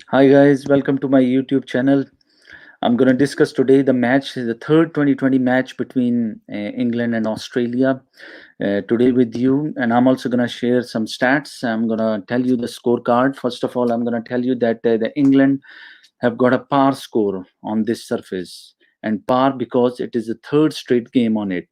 Hi guys, welcome to my YouTube channel. I'm going to discuss today the third 2020 match between England and Australia today with you. And I'm also going to share some stats. I'm going to tell you the scorecard. First of all, I'm going to tell you that the England have got a par score on this surface, and par because it is the third straight game on it.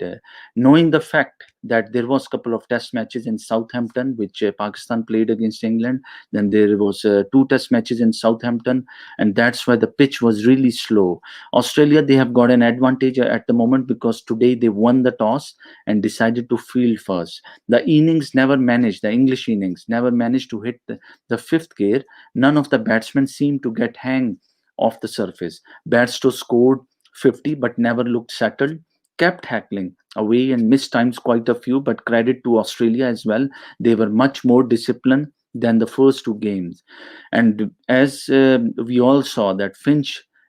Knowing the fact that there was a couple of test matches in Southampton which Pakistan played against England, then there was two test matches in Southampton, and that's why the pitch was really slow. Australia, they have got an advantage at the moment because today they won the toss and decided to field first. The English innings never managed to hit the fifth gear. None of the batsmen seemed to get hang of the surface. Bairstow scored 50 but never looked settled, kept hackling away and missed times quite a few, but credit to Australia as well. They were much more disciplined than the first two games. And as we all saw that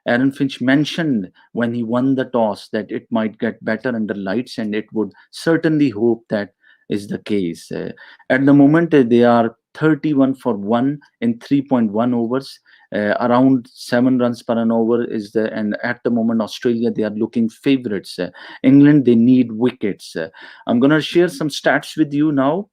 Aaron Finch mentioned when he won the toss that it might get better under lights, and it would certainly hope that is the case. At the moment, they are 31 for 1 in 3.1 overs. Around 7 runs per an over is the, and at the moment Australia, they are looking favorites. England, they need wickets. I'm going to share some stats with you now.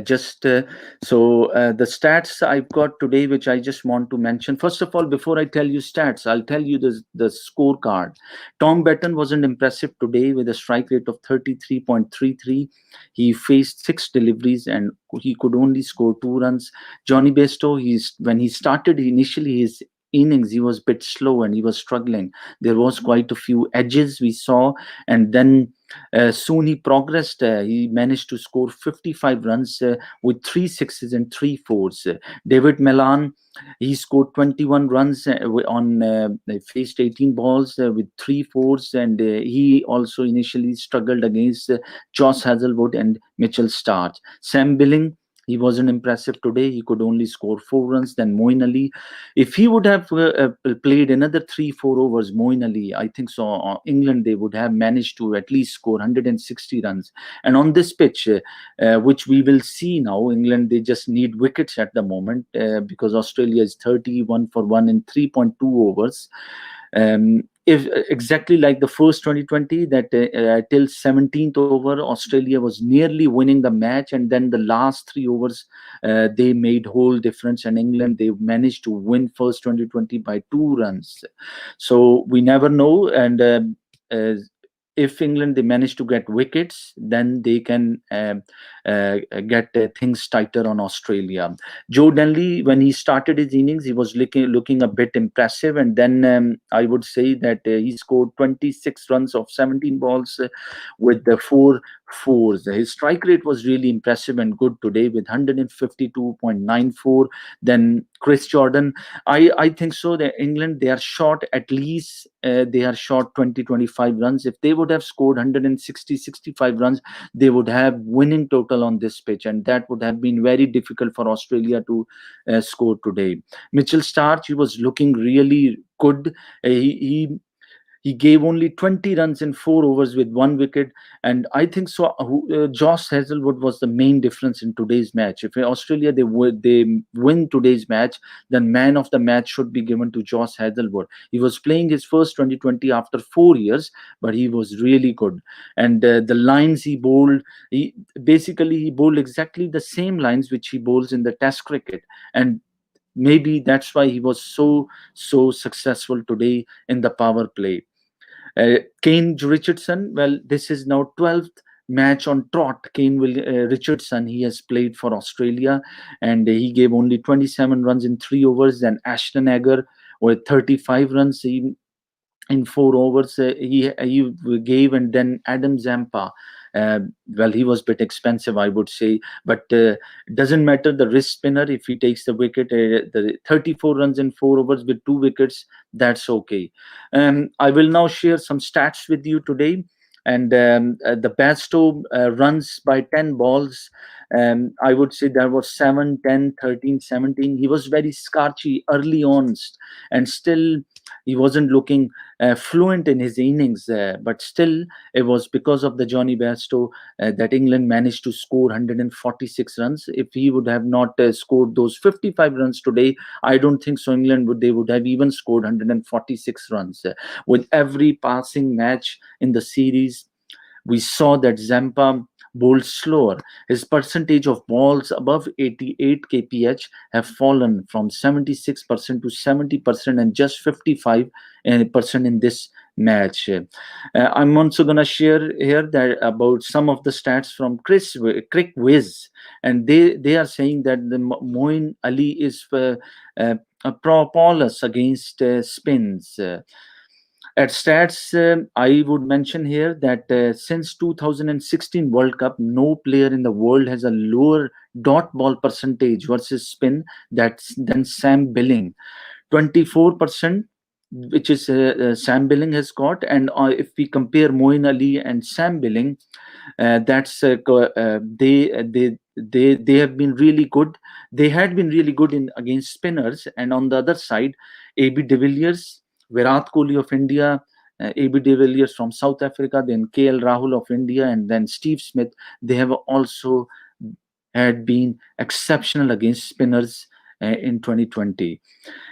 Just so The stats I've got today, which I just want to mention. First of all, before I tell you stats, I'll tell you the scorecard. Tom Batten wasn't impressive today with a strike rate of 33.33. He faced six deliveries and he could only score 2 runs. Johnny Bairstow, when he started initially his innings, he was a bit slow and he was struggling. There was quite a few edges we saw, and then soon he progressed. He managed to score 55 runs with three sixes and three fours. David Milan, he scored 21 runs faced 18 balls with three fours, and he also initially struggled against Josh Hazelwood and Mitchell Starch. Sam Billing, he wasn't impressive today. He could only score 4 runs. Then Moeen Ali, if he would have played another 3-4 overs, Moeen Ali, I think so. England, they would have managed to at least score 160 runs. And on this pitch, which we will see now, England, they just need wickets at the moment because Australia is 31 for 1 in 3.2 overs. If exactly like the first 2020, that till 17th over Australia was nearly winning the match, and then the last 3 overs they made whole difference, and England, they managed to win first 2020 by 2 runs. So we never know. And uh, if England, they manage to get wickets, then they can get things tighter on Australia. Joe Denley, when he started his innings, he was looking a bit impressive, and then I would say that he scored 26 runs of 17 balls with the four fours. His strike rate was really impressive and good today with 152.94. Then Chris Jordan, I think so that England, they are short at least they are short 20-25 runs. If they would have scored 160-65 runs, they would have winning total on this pitch, and that would have been very difficult for Australia to score today. Mitchell Starch, he was looking really good. He gave only 20 runs in 4 overs with 1 wicket. And I think so. Josh Hazelwood was the main difference in today's match. If Australia, they win today's match, then man of the match should be given to Josh Hazelwood. He was playing his first 2020 after 4 years, but he was really good. And the lines he bowled, he bowled exactly the same lines which he bowls in the Test cricket, and maybe that's why he was so successful today in the power play. Kane Richardson, well, this is now 12th match on trot. Richardson, he has played for Australia, and he gave only 27 runs in 3 overs. Then Ashton Agar with 35 runs in 4 overs he gave. And then Adam Zampa, uh, well, he was a bit expensive, I would say, but it doesn't matter. The wrist spinner, if he takes the wicket, the 34 runs in 4 overs with 2 wickets, that's okay. I will now share some stats with you today. And the Bairstow runs by 10 balls, I would say there was 7, 10, 13, 17. He was very scorchy early on, and still he wasn't looking fluent in his innings, but still it was because of the Johnny Bairstow that England managed to score 146 runs. If he would have not scored those 55 runs today, I don't think so England would have even scored 146 runs. With every passing match in the series, we saw that Zampa bowled slower. His percentage of balls above 88 kph have fallen from 76% to 70% and just 55% in this match. I'm also going to share here that about some of the stats from Crick Wiz, and they are saying that the Moeen Ali is a powerless against spins. At stats, I would mention here that since 2016 World Cup, no player in the world has a lower dot ball percentage versus spin than Sam Billing. 24%, which is Sam Billing has got. And if we compare Moeen Ali and Sam Billing, that's they have been really good. They had been really good in against spinners. And on the other side, AB de Villiers, Virat Kohli of India, AB de Villiers from South Africa, then KL Rahul of India, and then Steve Smith, they have also had been exceptional against spinners in 2020.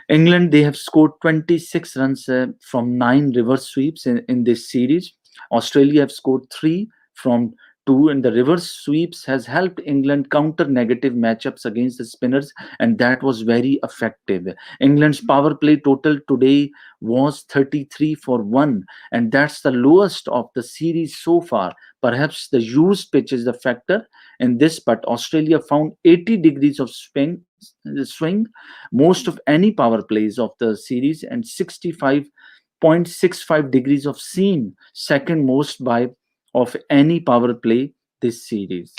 England, they have scored 26 runs from 9 reverse sweeps in this series. Australia have scored 3 from 2, and the reverse sweeps has helped England counter negative matchups against the spinners, and that was very effective. England's power play total today was 33 for 1, and that's the lowest of the series so far. Perhaps the used pitch is the factor in this, but Australia found 80 degrees of swing most of any power plays of the series, and 65.65 degrees of seam, second most by of any power play this series.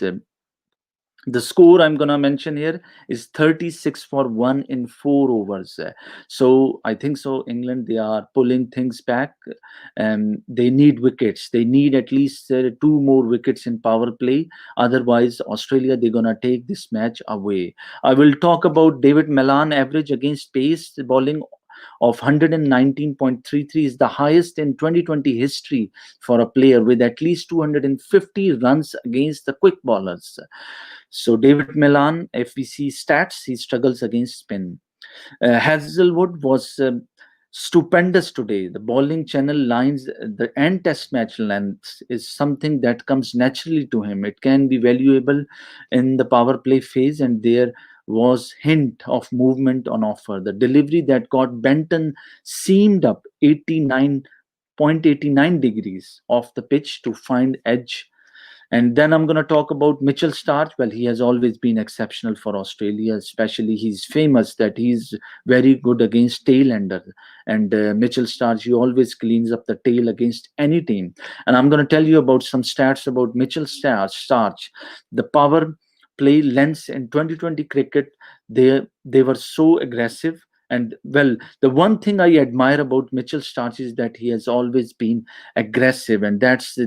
The score I'm gonna mention here is 36 for 1 in 4 overs. So I think so England, they are pulling things back. They need wickets. They need at least 2 more wickets in power play. Otherwise, Australia, they're gonna take this match away. I will talk about David Malan average against pace bowling of 119.33 is the highest in 2020 history for a player, with at least 250 runs against the quick bowlers. So David Milan, if we see stats, he struggles against spin. Hazelwood was stupendous today. The bowling channel lines, the end test match length is something that comes naturally to him. It can be valuable in the power play phase, and there was hint of movement on offer. The delivery that got Benton seamed up 89.89 degrees off the pitch to find edge. And then I'm going to talk about Mitchell Starch. Well, he has always been exceptional for Australia, especially he's famous that he's very good against tail ender. And Mitchell Starch, he always cleans up the tail against any team. And I'm going to tell you about some stats about Mitchell Starch. The power play lengths in 2020 cricket, they were so aggressive. And well, the one thing I admire about Mitchell Starch is that he has always been aggressive, and that's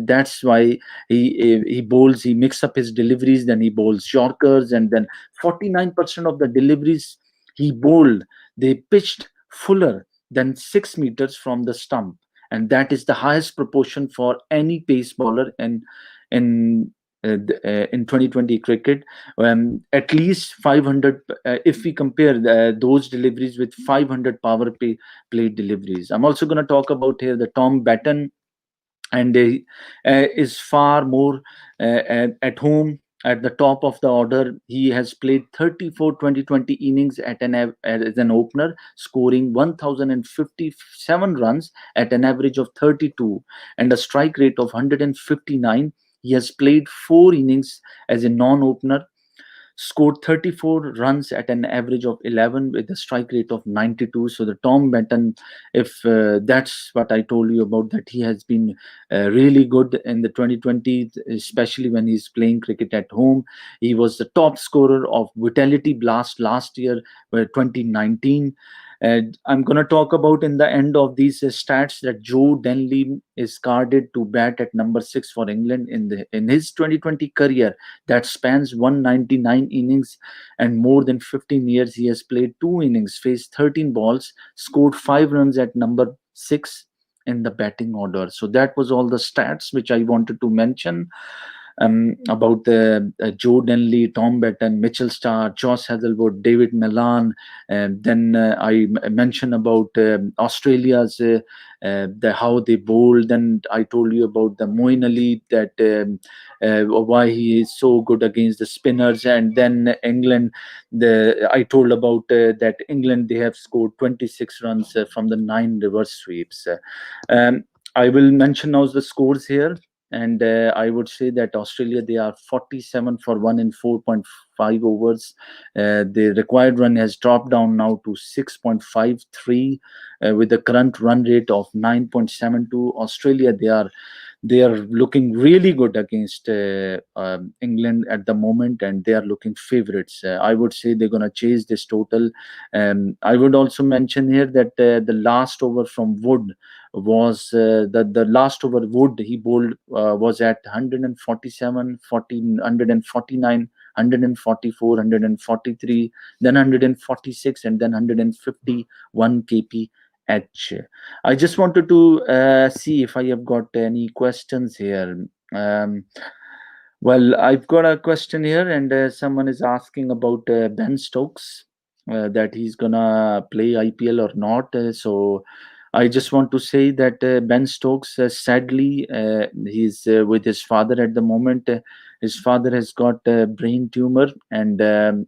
why he bowls, he mix up his deliveries, then he bowls Yorkers, and then 49% of the deliveries he bowled, they pitched fuller than 6 meters from the stump, and that is the highest proportion for any pace bowler in in 2020 cricket. At least 500, if we compare those deliveries with 500 play deliveries. I'm also going to talk about here the Tom Batten, and is far more at home at the top of the order. He has played 34 2020 innings as an opener, scoring 1057 runs at an average of 32 and a strike rate of 159. He has played 4 innings as a non-opener, scored 34 runs at an average of 11 with a strike rate of 92. So the Tom Benton, if that's what I told you about, that he has been really good in the 2020, especially when he's playing cricket at home. He was the top scorer of Vitality Blast last year, 2019. And I'm going to talk about in the end of these stats that Joe Denley is carded to bat at number 6 for England in his 2020 career that spans 199 innings and more than 15 years. He has played 2 innings, faced 13 balls, scored 5 runs at number 6 in the batting order. So that was all the stats which I wanted to mention about the Joe Denley, Tom Benton, Mitchell Starr, Josh Hazelwood, David Milan. And then mentioned about Australia's the how they bowled. Then I told you about the Moeen Ali, that why he is so good against the spinners. And then England, I told about that England, they have scored 26 runs from the 9 reverse sweeps. Um, I will mention now the scores here. And I would say that Australia, they are 47 for 1 in 4.5 overs. The required run has dropped down now to 6.53 with the current run rate of 9.72. Australia, they are looking really good against England at the moment, and they are looking favorites. I would say they're going to chase this total. I would also mention here that the last over from Wood was the last over Wood he bowled was at 147, 149, 144, 143, then 146, and then 151 kph. I just wanted to see if I have got any questions here. Um, well, I've got a question here, and someone is asking about Ben Stokes, that he's gonna play IPL or not. So I just want to say that Ben Stokes, sadly, he's with his father at the moment. His father has got a brain tumor, and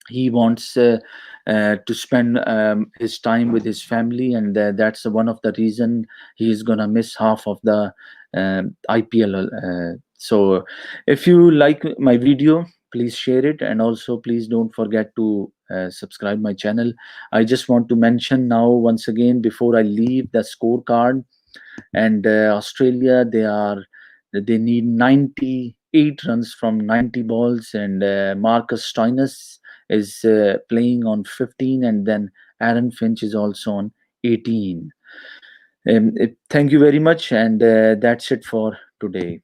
he wants to spend his time with his family, and that's one of the reason he is gonna miss half of the IPL. So if you like my video, please share it, and also please don't forget to subscribe my channel. I just want to mention now once again before I leave the scorecard. And Australia, they need 98 runs from 90 balls, and Marcus Stoinis is playing on 15, and then Aaron Finch is also on 18. Thank you very much, and that's it for today.